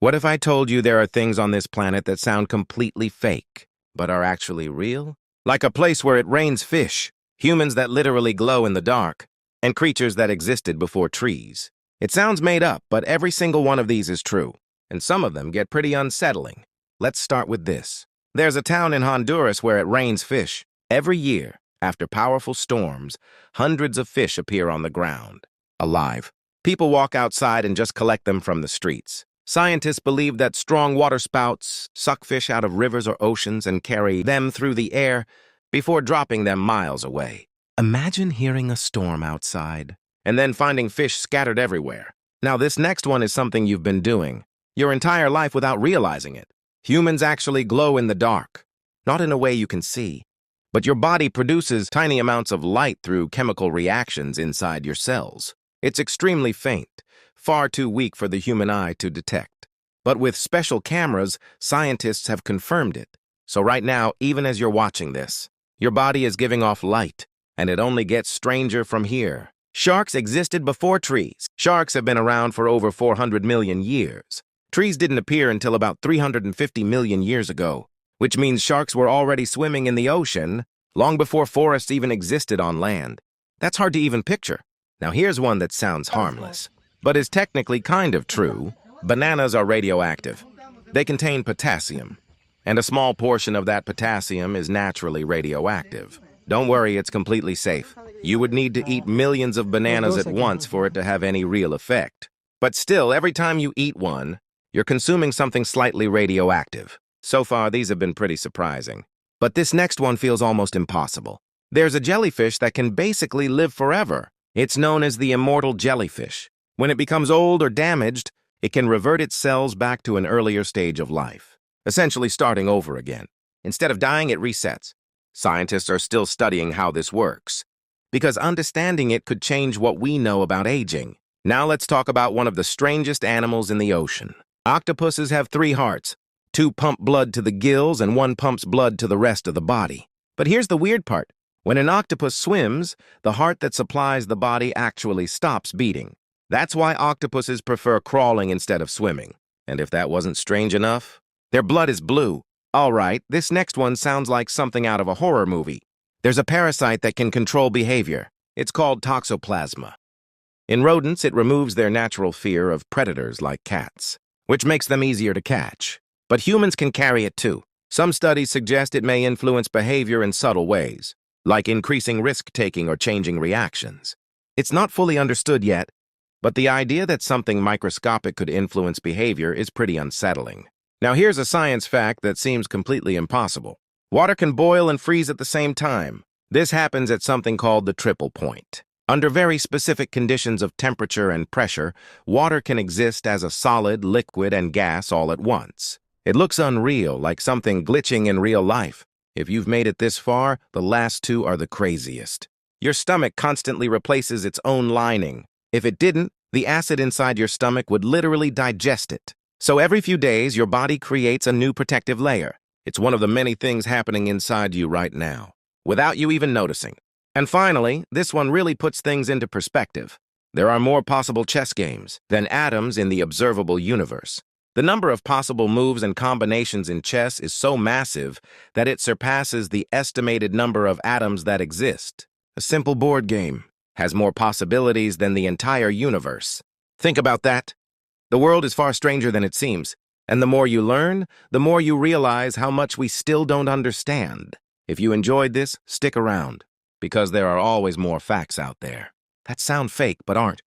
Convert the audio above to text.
What if I told you there are things on this planet that sound completely fake, but are actually real? Like a place where it rains fish, humans that literally glow in the dark, and creatures that existed before trees. It sounds made up, but every single one of these is true, and some of them get pretty unsettling. Let's start with this. There's a town in Honduras where it rains fish. Every year, after powerful storms, hundreds of fish appear on the ground, alive. People walk outside and just collect them from the streets. Scientists believe that strong waterspouts suck fish out of rivers or oceans and carry them through the air before dropping them miles away. Imagine hearing a storm outside and then finding fish scattered everywhere. Now, this next one is something you've been doing your entire life without realizing it. Humans actually glow in the dark, not in a way you can see, but your body produces tiny amounts of light through chemical reactions inside your cells. It's extremely faint, far too weak for the human eye to detect. But with special cameras, scientists have confirmed it. So right now, even as you're watching this, your body is giving off light, and it only gets stranger from here. Sharks existed before trees. Sharks have been around for over 400 million years. Trees didn't appear until about 350 million years ago, which means sharks were already swimming in the ocean long before forests even existed on land. That's hard to even picture. Now here's one that sounds harmless, but is technically kind of true. Bananas are radioactive. They contain potassium, and a small portion of that potassium is naturally radioactive. Don't worry, it's completely safe. You would need to eat millions of bananas at once for it to have any real effect. But still, every time you eat one, you're consuming something slightly radioactive. So far, these have been pretty surprising. But this next one feels almost impossible. There's a jellyfish that can basically live forever. It's known as the immortal jellyfish. When it becomes old or damaged, it can revert its cells back to an earlier stage of life, essentially starting over again. Instead of dying, it resets. Scientists are still studying how this works, because understanding it could change what we know about aging. Now let's talk about one of the strangest animals in the ocean. Octopuses have 3 hearts. 2 pump blood to the gills and 1 pumps blood to the rest of the body. But here's the weird part. When an octopus swims, the heart that supplies the body actually stops beating. That's why octopuses prefer crawling instead of swimming. And if that wasn't strange enough, their blood is blue. All right, this next one sounds like something out of a horror movie. There's a parasite that can control behavior. It's called toxoplasma. In rodents, it removes their natural fear of predators like cats, which makes them easier to catch. But humans can carry it too. Some studies suggest it may influence behavior in subtle ways, like increasing risk-taking or changing reactions. It's not fully understood yet, but the idea that something microscopic could influence behavior is pretty unsettling. Now here's a science fact that seems completely impossible. Water can boil and freeze at the same time. This happens at something called the triple point. Under very specific conditions of temperature and pressure, water can exist as a solid, liquid, and gas all at once. It looks unreal, like something glitching in real life. If you've made it this far, the last 2 are the craziest. Your stomach constantly replaces its own lining. If it didn't, the acid inside your stomach would literally digest it. So every few days, your body creates a new protective layer. It's one of the many things happening inside you right now, without you even noticing. And finally, this one really puts things into perspective. There are more possible chess games than atoms in the observable universe. The number of possible moves and combinations in chess is so massive that it surpasses the estimated number of atoms that exist. A simple board game has more possibilities than the entire universe. Think about that. The world is far stranger than it seems, and the more you learn, the more you realize how much we still don't understand. If you enjoyed this, stick around, because there are always more facts out there that sound fake but aren't.